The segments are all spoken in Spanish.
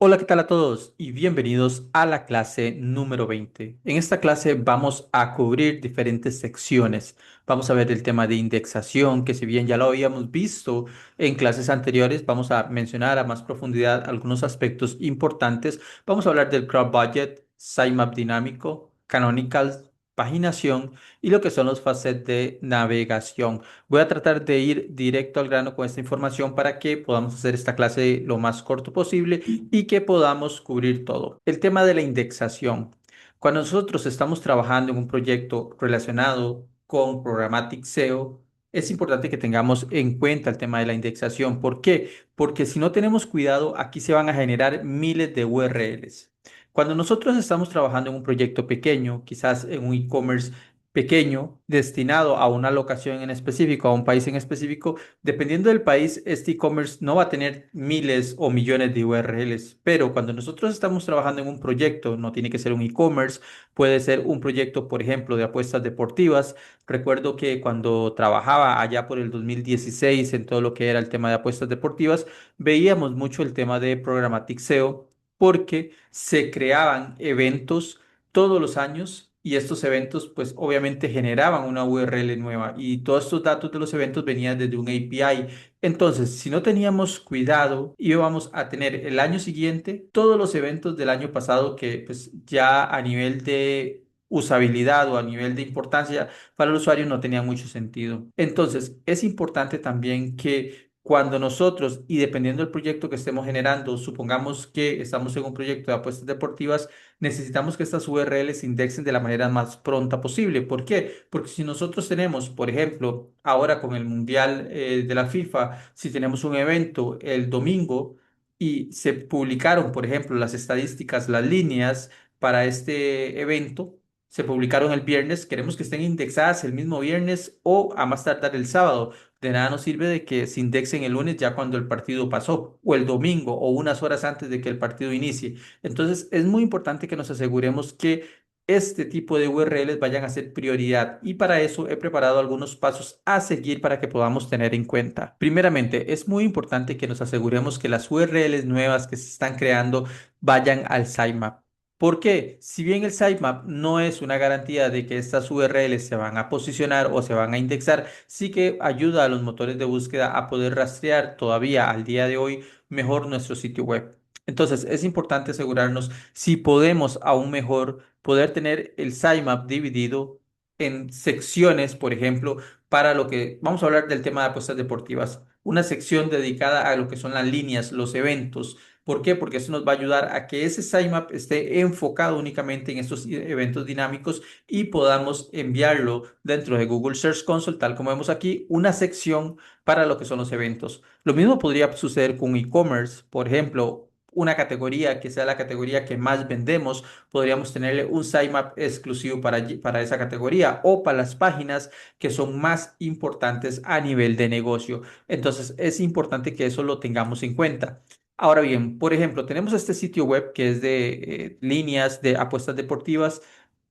Hola, ¿qué tal a todos? Y bienvenidos a la clase número 20. En esta clase vamos a cubrir diferentes secciones. Vamos a ver el tema de indexación, que si bien ya lo habíamos visto en clases anteriores, vamos a mencionar a más profundidad algunos aspectos importantes. Vamos a hablar del crop budget, sitemap dinámico, canonicals, paginación y lo que son los facets de navegación. Voy a tratar de ir directo al grano con esta información para que podamos hacer esta clase lo más corto posible y que podamos cubrir todo. El tema de la indexación. Cuando nosotros estamos trabajando en un proyecto relacionado con Programmatic SEO, es importante que tengamos en cuenta el tema de la indexación. ¿Por qué? Porque si no tenemos cuidado, aquí se van a generar miles de URLs. Cuando nosotros estamos trabajando en un proyecto pequeño, quizás en un e-commerce pequeño, destinado a una locación en específico, a un país en específico, dependiendo del país, este e-commerce no va a tener miles o millones de URLs, pero cuando nosotros estamos trabajando en un proyecto, no tiene que ser un e-commerce, puede ser un proyecto, por ejemplo, de apuestas deportivas. Recuerdo que cuando trabajaba allá por el 2016 en todo lo que era el tema de apuestas deportivas, veíamos mucho el tema de Programmatic SEO porque se creaban eventos todos los años y estos eventos pues obviamente generaban una URL nueva y todos estos datos de los eventos venían desde un API. Entonces, si no teníamos cuidado, íbamos a tener el año siguiente todos los eventos del año pasado que pues ya a nivel de usabilidad o a nivel de importancia para el usuario no tenía mucho sentido. Entonces, es importante también que cuando nosotros, y dependiendo del proyecto que estemos generando, supongamos que estamos en un proyecto de apuestas deportivas, necesitamos que estas URLs se indexen de la manera más pronta posible. ¿Por qué? Porque si nosotros tenemos, por ejemplo, ahora con el Mundial de la FIFA, si tenemos un evento el domingo y se publicaron, por ejemplo, las estadísticas, las líneas para este evento, se publicaron el viernes, queremos que estén indexadas el mismo viernes o a más tardar el sábado. De nada nos sirve de que se indexen el lunes ya cuando el partido pasó, o el domingo, o unas horas antes de que el partido inicie. Entonces, es muy importante que nos aseguremos que este tipo de URLs vayan a ser prioridad y para eso he preparado algunos pasos a seguir para que podamos tener en cuenta. Primeramente, es muy importante que nos aseguremos que las URLs nuevas que se están creando vayan al sitemap. ¿Por qué? Si bien el sitemap no es una garantía de que estas URLs se van a posicionar o se van a indexar, sí que ayuda a los motores de búsqueda a poder rastrear todavía al día de hoy mejor nuestro sitio web. Entonces, es importante asegurarnos si podemos aún mejor poder tener el sitemap dividido en secciones, por ejemplo, para lo que vamos a hablar del tema de apuestas deportivas. Una sección dedicada a lo que son las líneas, los eventos. ¿Por qué? Porque eso nos va a ayudar a que ese sitemap esté enfocado únicamente en estos eventos dinámicos y podamos enviarlo dentro de Google Search Console, tal como vemos aquí, una sección para lo que son los eventos. Lo mismo podría suceder con e-commerce, por ejemplo, una categoría que sea la categoría que más vendemos, podríamos tenerle un sitemap exclusivo para esa categoría o para las páginas que son más importantes a nivel de negocio. Entonces, es importante que eso lo tengamos en cuenta. Ahora bien, por ejemplo, tenemos este sitio web que es de líneas de apuestas deportivas.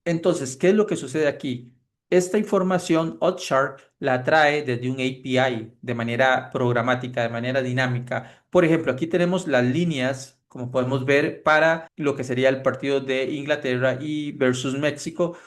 Entonces, ¿qué es lo que sucede aquí? Esta información Oddshark la trae desde un API de manera programática, de manera dinámica. Por ejemplo, aquí tenemos las líneas, como podemos ver, para lo que sería el partido de Inglaterra y versus México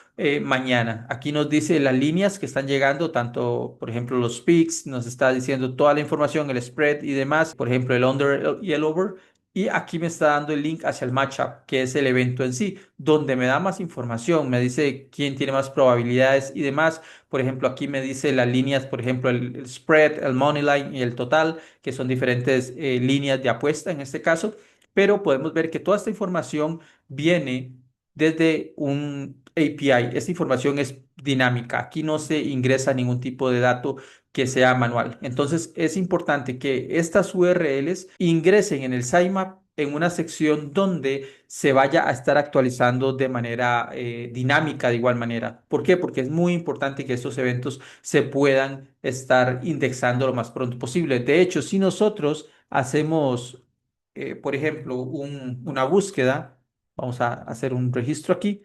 mañana. Aquí nos dice las líneas que están llegando, tanto, por ejemplo, los picks, nos está diciendo toda la información, el spread y demás, por ejemplo, el under y el over. Y aquí me está dando el link hacia el matchup, que es el evento en sí, donde me da más información, me dice quién tiene más probabilidades y demás. Por ejemplo, aquí me dice las líneas, por ejemplo, el spread, el money line y el total, que son diferentes líneas de apuesta en este caso. Pero podemos ver que toda esta información viene desde un API. Esta información es dinámica. Aquí no se ingresa ningún tipo de dato que sea manual. Entonces es importante que estas URLs ingresen en el sitemap en una sección donde se vaya a estar actualizando de manera dinámica de igual manera. ¿Por qué? Porque es muy importante que estos eventos se puedan estar indexando lo más pronto posible. De hecho, si nosotros hacemos, por ejemplo, una búsqueda, vamos a hacer un registro aquí.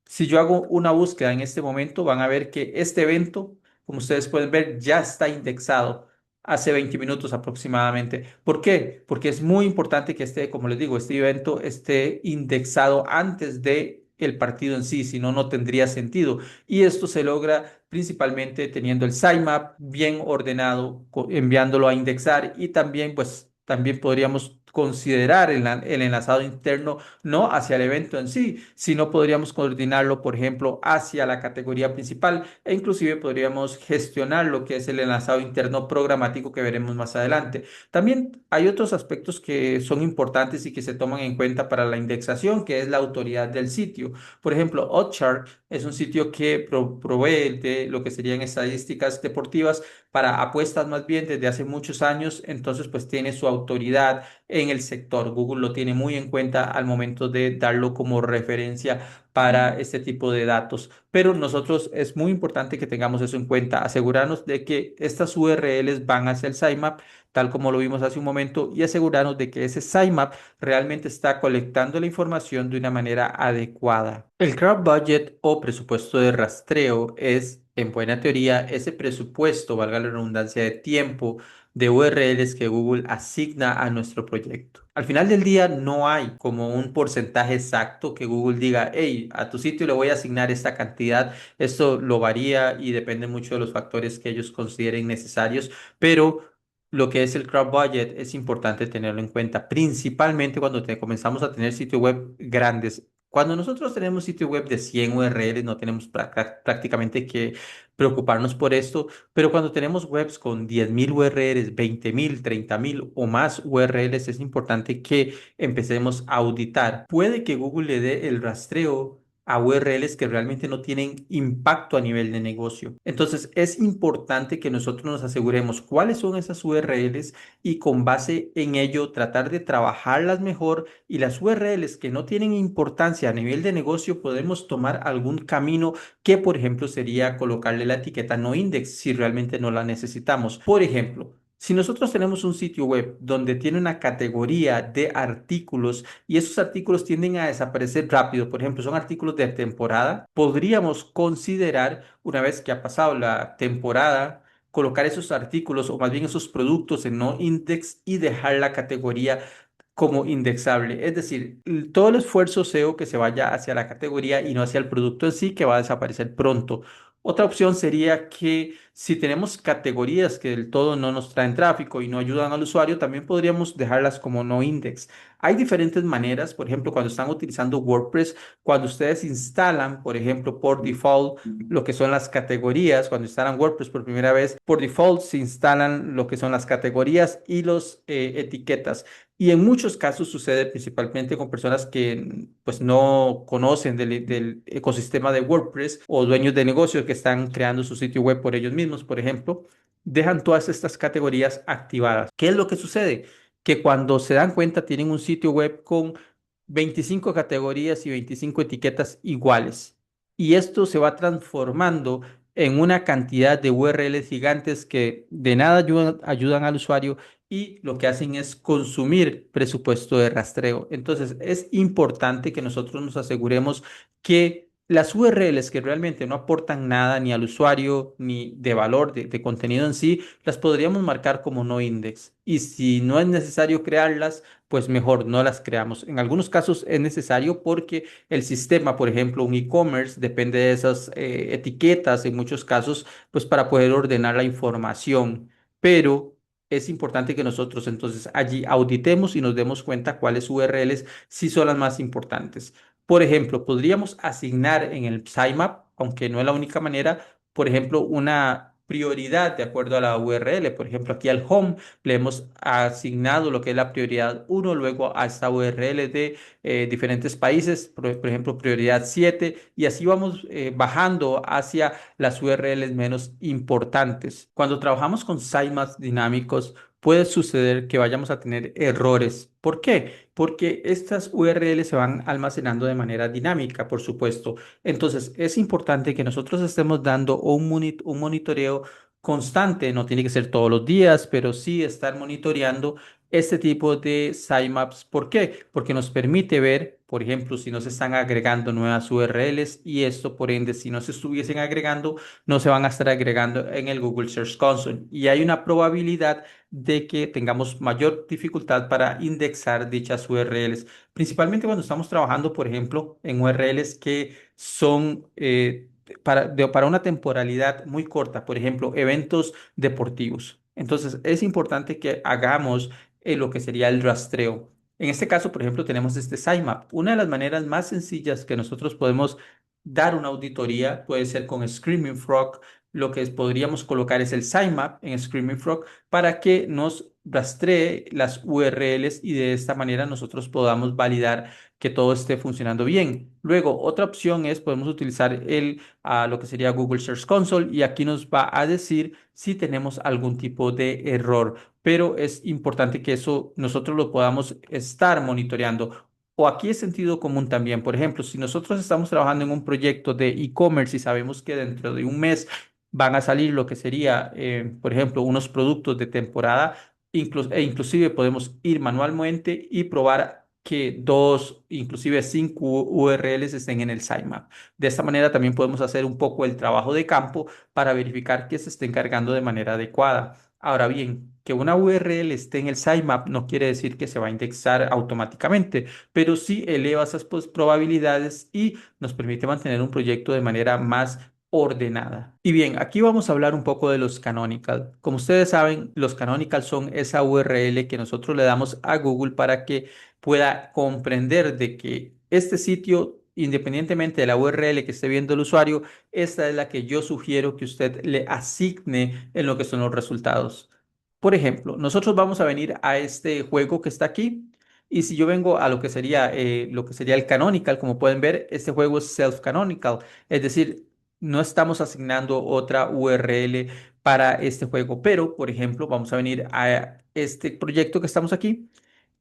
Si yo hago una búsqueda en este momento, van a ver que este evento, como ustedes pueden ver, ya está indexado. hace 20 minutos aproximadamente. ¿Por qué? Porque es muy importante que esté, como les digo, este evento esté indexado antes de el partido en sí, si no, no tendría sentido. Y esto se logra principalmente teniendo el sitemap bien ordenado, enviándolo a indexar y también, pues, también podríamos considerar el enlazado interno no hacia el evento en sí, sino podríamos coordinarlo, por ejemplo, hacia la categoría principal e inclusive podríamos gestionar lo que es el enlazado interno programático que veremos más adelante. También hay otros aspectos que son importantes y que se toman en cuenta para la indexación, que es la autoridad del sitio. Por ejemplo, Hotjar es un sitio que provee de lo que serían estadísticas deportivas para apuestas más bien desde hace muchos años, entonces pues tiene su autoridad en el sector. Google lo tiene muy en cuenta al momento de darlo como referencia para este tipo de datos. Pero nosotros es muy importante que tengamos eso en cuenta, asegurarnos de que estas URLs van hacia el sitemap, tal como lo vimos hace un momento, y asegurarnos de que ese sitemap realmente está colectando la información de una manera adecuada. El crowd budget o presupuesto de rastreo es, en buena teoría, ese presupuesto, valga la redundancia, de tiempo de URLs que Google asigna a nuestro proyecto. Al final del día no hay como un porcentaje exacto que Google diga, hey, a tu sitio le voy a asignar esta cantidad. Esto lo varía y depende mucho de los factores que ellos consideren necesarios, pero lo que es el crowd budget es importante tenerlo en cuenta, principalmente cuando comenzamos a tener sitios web grandes. Cuando nosotros tenemos sitio web de 100 URLs, no tenemos prácticamente que preocuparnos por esto, pero cuando tenemos webs con 10.000 URLs, 20.000, 30.000 o más URLs, es importante que empecemos a auditar. Puede que Google le dé el rastreo a URLs que realmente no tienen impacto a nivel de negocio. Entonces, es importante que nosotros nos aseguremos cuáles son esas URLs y con base en ello tratar de trabajarlas mejor y las URLs que no tienen importancia a nivel de negocio podemos tomar algún camino que, por ejemplo, sería colocarle la etiqueta no index si realmente no la necesitamos. Por ejemplo, si nosotros tenemos un sitio web donde tiene una categoría de artículos y esos artículos tienden a desaparecer rápido, por ejemplo, son artículos de temporada, podríamos considerar, una vez que ha pasado la temporada, colocar esos artículos o más bien esos productos en no index y dejar la categoría como indexable. Es decir, todo el esfuerzo SEO que se vaya hacia la categoría y no hacia el producto en sí, que va a desaparecer pronto. Otra opción sería que si tenemos categorías que del todo no nos traen tráfico y no ayudan al usuario, también podríamos dejarlas como no index. Hay diferentes maneras, por ejemplo, cuando están utilizando WordPress, cuando ustedes instalan, por ejemplo, por default, lo que son las categorías, cuando instalan WordPress por primera vez, por default se instalan lo que son las categorías y los etiquetas. Y en muchos casos sucede principalmente con personas que pues no conocen del ecosistema de WordPress o dueños de negocios que están creando su sitio web por ellos mismos, por ejemplo, dejan todas estas categorías activadas. ¿Qué es lo que sucede? Que cuando se dan cuenta tienen un sitio web con 25 categorías y 25 etiquetas iguales. Y esto se va transformando en una cantidad de URLs gigantes que de nada ayudan al usuario y lo que hacen es consumir presupuesto de rastreo. Entonces, es importante que nosotros nos aseguremos que las URLs que realmente no aportan nada ni al usuario ni de valor de contenido en sí, las podríamos marcar como no index. Y si no es necesario crearlas, pues mejor no las creamos. En algunos casos es necesario porque el sistema, por ejemplo, un e-commerce, depende de esas etiquetas en muchos casos, pues para poder ordenar la información. Pero es importante que nosotros entonces allí auditemos y nos demos cuenta cuáles URLs sí son las más importantes. Por ejemplo, podríamos asignar en el sitemap, aunque no es la única manera, por ejemplo, una prioridad de acuerdo a la URL. Por ejemplo, aquí al home le hemos asignado lo que es la prioridad uno, luego a esta URL de diferentes países, por ejemplo, prioridad 7 y así vamos bajando hacia las URLs menos importantes. Cuando trabajamos con sitemaps dinámicos, puede suceder que vayamos a tener errores. ¿Por qué? Porque estas URLs se van almacenando de manera dinámica, por supuesto. Entonces, es importante que nosotros estemos dando un monitoreo constante, no tiene que ser todos los días, pero sí estar monitoreando este tipo de sitemaps. ¿Por qué? Porque nos permite ver, por ejemplo, si nos están agregando nuevas URLs y esto, por ende, si no se estuviesen agregando, no se van a estar agregando en el Google Search Console. Y hay una probabilidad de que tengamos mayor dificultad para indexar dichas URLs, principalmente cuando estamos trabajando, por ejemplo, en URLs que son para una temporalidad muy corta, por ejemplo, eventos deportivos. Entonces, es importante que hagamos lo que sería el rastreo. En este caso, por ejemplo, tenemos este sitemap. Una de las maneras más sencillas que nosotros podemos dar una auditoría puede ser con Screaming Frog. Lo que podríamos colocar es el sitemap en Screaming Frog para que nos rastree las URLs y de esta manera nosotros podamos validar que todo esté funcionando bien. Luego, otra opción es podemos utilizar lo que sería Google Search Console y aquí nos va a decir si tenemos algún tipo de error, pero es importante que eso nosotros lo podamos estar monitoreando. O aquí es sentido común también. Por ejemplo, si nosotros estamos trabajando en un proyecto de e-commerce y sabemos que dentro de un mes van a salir lo que sería, por ejemplo, unos productos de temporada, inclusive podemos ir manualmente y probar que dos, inclusive cinco URLs estén en el sitemap. De esta manera también podemos hacer un poco el trabajo de campo para verificar que se estén cargando de manera adecuada. Ahora bien, que una URL esté en el sitemap no quiere decir que se va a indexar automáticamente, pero sí eleva esas probabilidades y nos permite mantener un proyecto de manera más ordenada. Y bien, aquí vamos a hablar un poco de los canonical. Como ustedes saben, los canonical son esa URL que nosotros le damos a Google para que pueda comprender de que este sitio, independientemente de la URL que esté viendo el usuario, esta es la que yo sugiero que usted le asigne en lo que son los resultados. Por ejemplo, nosotros vamos a venir a este juego que está aquí. Y si yo vengo a lo que sería el canonical, como pueden ver, este juego es self-canonical. Es decir, no estamos asignando otra URL para este juego. Pero, por ejemplo, vamos a venir a este proyecto que estamos aquí.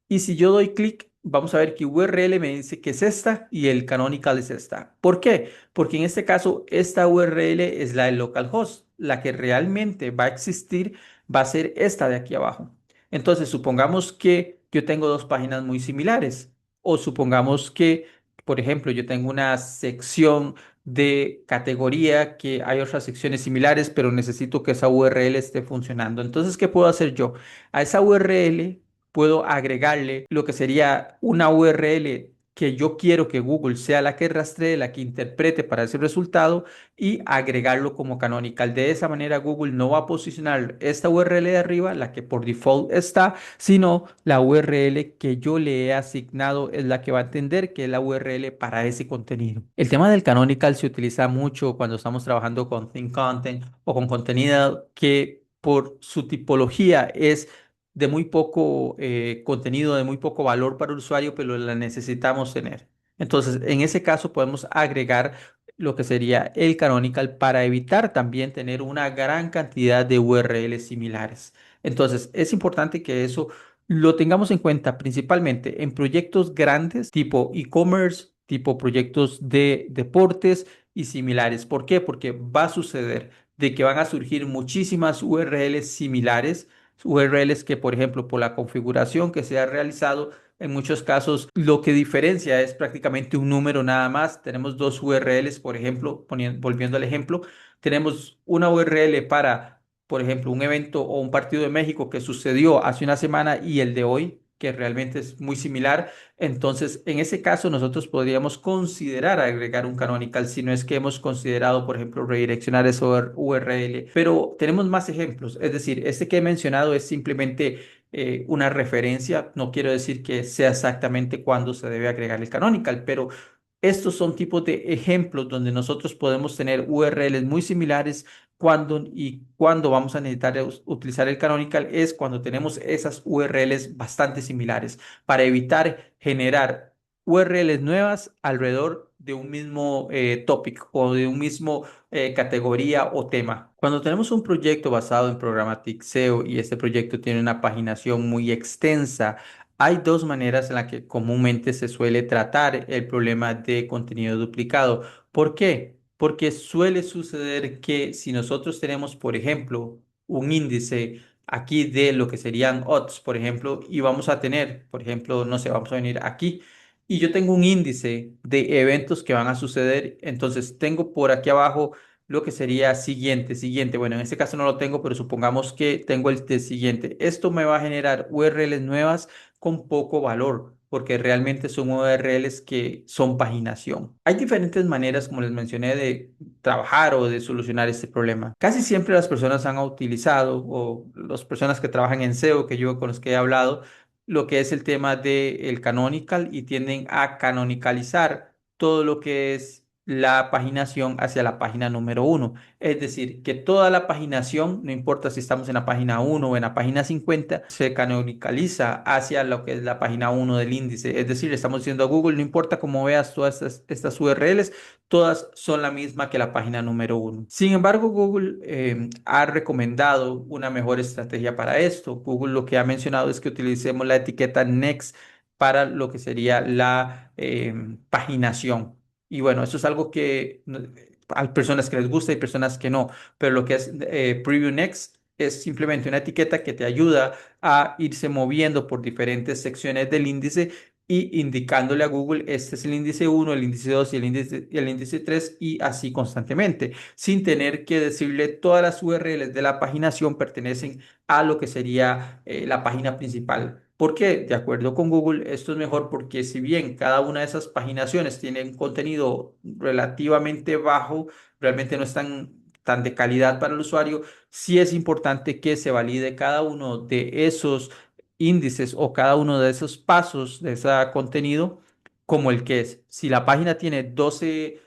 Y si yo doy clic, vamos a ver que URL me dice que es esta y el canonical es esta. ¿Por qué? Porque en este caso, esta URL es la del localhost. La que realmente va a existir va a ser esta de aquí abajo. Entonces, supongamos que yo tengo dos páginas muy similares. O supongamos que, por ejemplo, yo tengo una sección de categoría, que hay otras secciones similares, pero necesito que esa URL esté funcionando. Entonces, ¿qué puedo hacer yo? A esa URL puedo agregarle lo que sería una URL que yo quiero que Google sea la que rastree, la que interprete para ese resultado y agregarlo como canonical. De esa manera Google no va a posicionar esta URL de arriba, la que por default está, sino la URL que yo le he asignado es la que va a entender que es la URL para ese contenido. El tema del canonical se utiliza mucho cuando estamos trabajando con thin content o con contenido que por su tipología es de muy poco contenido, de muy poco valor para el usuario, pero la necesitamos tener. Entonces, en ese caso podemos agregar lo que sería el canonical para evitar también tener una gran cantidad de URLs similares. Entonces, es importante que eso lo tengamos en cuenta principalmente en proyectos grandes tipo e-commerce, tipo proyectos de deportes y similares. ¿Por qué? Porque va a suceder de que van a surgir muchísimas URLs similares, URLs que, por ejemplo, por la configuración que se ha realizado, en muchos casos lo que diferencia es prácticamente un número nada más. Tenemos dos URLs, por ejemplo, volviendo al ejemplo, tenemos una URL para, por ejemplo, un evento o un partido de México que sucedió hace una semana y el de hoy, que realmente es muy similar. Entonces, en ese caso, nosotros podríamos considerar agregar un canonical si no es que hemos considerado, por ejemplo, redireccionar esa URL. Pero tenemos más ejemplos. Es decir, este que he mencionado es simplemente una referencia. No quiero decir que sea exactamente cuándo se debe agregar el canonical, pero estos son tipos de ejemplos donde nosotros podemos tener URLs muy similares cuando vamos a necesitar utilizar el canonical es cuando tenemos esas URLs bastante similares para evitar generar URLs nuevas alrededor de un mismo topic o de un mismo categoría o tema. Cuando tenemos un proyecto basado en Programmatic SEO y este proyecto tiene una paginación muy extensa, hay dos maneras en las que comúnmente se suele tratar el problema de contenido duplicado. ¿Por qué? Porque suele suceder que si nosotros tenemos, por ejemplo, un índice aquí de lo que serían odds, por ejemplo, y vamos a tener, por ejemplo, no sé, vamos a venir aquí y yo tengo un índice de eventos que van a suceder, entonces tengo por aquí abajo lo que sería siguiente, siguiente. Bueno, en este caso no lo tengo, pero supongamos que tengo el de siguiente. Esto me va a generar URLs nuevas con poco valor, porque realmente son URLs que son paginación. Hay diferentes maneras, como les mencioné, de trabajar o de solucionar este problema. Casi siempre las personas han utilizado, o las personas que trabajan en SEO, que yo con los que he hablado, lo que es el tema del canonical y tienden a canonicalizar todo lo que es la paginación hacia la página número uno. Es decir, que toda la paginación, no importa si estamos en la página uno o en la página 50, se canonicaliza hacia lo que es la página uno del índice. Es decir, le estamos diciendo a Google, no importa cómo veas todas estas URLs, todas son la misma que la página número uno. Sin embargo, Google ha recomendado una mejor estrategia para esto. Google lo que ha mencionado es que utilicemos la etiqueta Next para lo que sería la paginación. Y bueno, eso es algo que hay personas que les gusta y personas que no, pero lo que es Preview Next es simplemente una etiqueta que te ayuda a irse moviendo por diferentes secciones del índice y indicándole a Google, este es el índice uno, el índice 2 y el índice 3 y así constantemente, sin tener que decirle todas las URLs de la paginación pertenecen a lo que sería la página principal. ¿Por qué? De acuerdo con Google, esto es mejor porque si bien cada una de esas paginaciones tiene un contenido relativamente bajo, realmente no es tan de calidad para el usuario, sí es importante que se valide cada uno de esos índices o cada uno de esos pasos de ese contenido como el que es. Si la página tiene 12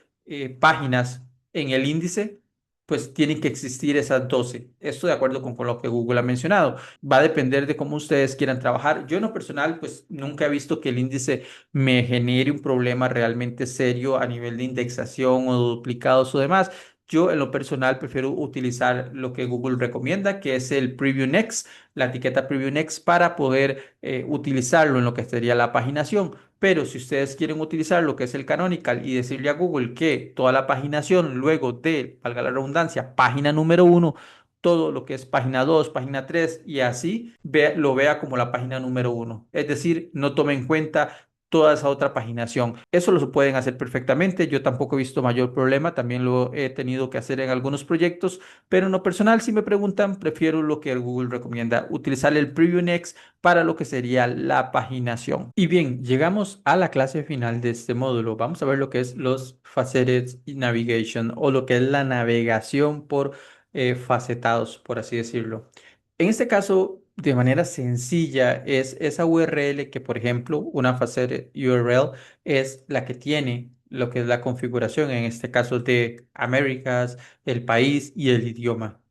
páginas en el índice, pues tienen que existir esas 12. Esto de acuerdo con lo que Google ha mencionado. Va a depender de cómo ustedes quieran trabajar. Yo en lo personal, pues nunca he visto que el índice me genere un problema realmente serio a nivel de indexación o duplicados o demás. Yo en lo personal prefiero utilizar lo que Google recomienda, que es el Preview Next, la etiqueta Preview Next para poder utilizarlo en lo que sería la paginación. Pero si ustedes quieren utilizar lo que es el canonical y decirle a Google que toda la paginación luego de, valga la redundancia, página número uno, todo lo que es página 2, página 3 y así lo vea como la página número uno. Es decir, no tome en cuenta toda esa otra paginación. Eso lo pueden hacer perfectamente. Yo tampoco he visto mayor problema. También lo he tenido que hacer en algunos proyectos, pero en lo personal, si me preguntan, prefiero lo que el Google recomienda, utilizar el Preview Next para lo que sería la paginación. Y bien, llegamos a la clase final de este módulo. Vamos a ver lo que es los Faceted Navigation o lo que es la navegación por facetados, por así decirlo. En este caso, de manera sencilla, es esa URL que, por ejemplo, una Faceted URL es la que tiene lo que es la configuración, en este caso de Américas, el país y el idioma.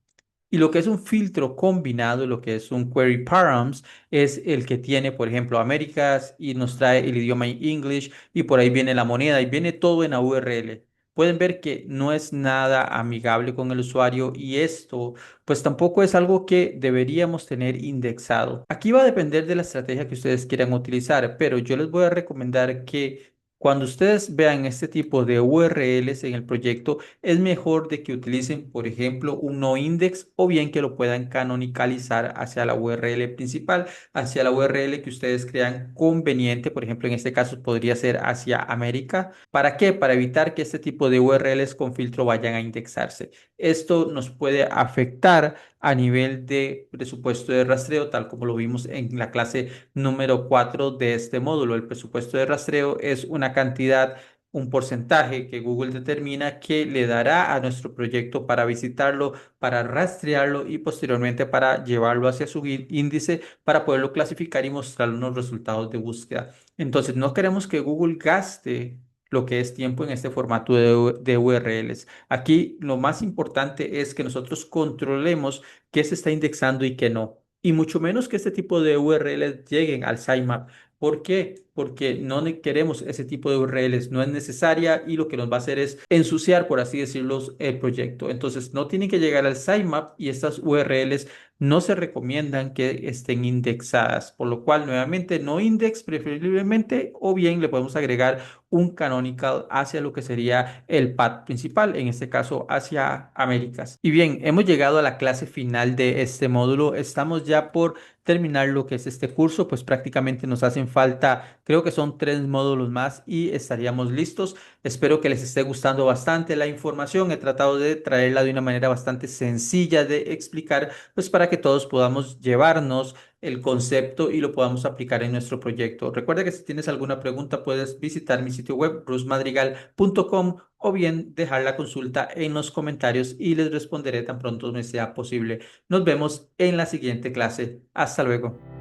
Y lo que es un filtro combinado, lo que es un query params, es el que tiene, por ejemplo, Américas y nos trae el idioma English y por ahí viene la moneda y viene todo en la URL. Pueden ver que no es nada amigable con el usuario y esto pues tampoco es algo que deberíamos tener indexado. Aquí va a depender de la estrategia que ustedes quieran utilizar, pero yo les voy a recomendar que cuando ustedes vean este tipo de URLs en el proyecto, es mejor de que utilicen, por ejemplo, un noindex o bien que lo puedan canonicalizar hacia la URL principal, hacia la URL que ustedes crean conveniente. Por ejemplo, en este caso podría ser hacia América. ¿Para qué? Para evitar que este tipo de URLs con filtro vayan a indexarse. Esto nos puede afectar a nivel de presupuesto de rastreo, tal como lo vimos en la clase número 4 de este módulo. El presupuesto de rastreo es una cantidad, un porcentaje que Google determina que le dará a nuestro proyecto para visitarlo, para rastrearlo y posteriormente para llevarlo hacia su índice para poderlo clasificar y mostrar unos resultados de búsqueda. Entonces, no queremos que Google gaste lo que es tiempo en este formato de URLs. Aquí lo más importante es que nosotros controlemos qué se está indexando y qué no. Y mucho menos que este tipo de URLs lleguen al sitemap. ¿Por qué? Porque no queremos ese tipo de URLs, no es necesaria y lo que nos va a hacer es ensuciar, por así decirlo, el proyecto. Entonces, no tienen que llegar al sitemap y estas URLs no se recomiendan que estén indexadas, por lo cual nuevamente no index preferiblemente o bien le podemos agregar un canonical hacia lo que sería el path principal, en este caso hacia Américas. Y bien, hemos llegado a la clase final de este módulo. Estamos ya por terminar lo que es este curso, pues prácticamente nos hacen falta, creo que son 3 módulos más y estaríamos listos. Espero que les esté gustando bastante la información. He tratado de traerla de una manera bastante sencilla de explicar, pues para que todos podamos llevarnos el concepto y lo podamos aplicar en nuestro proyecto. Recuerda que si tienes alguna pregunta puedes visitar mi sitio web rusmadrigal.com o bien dejar la consulta en los comentarios y les responderé tan pronto me sea posible. Nos vemos en la siguiente clase. Hasta luego.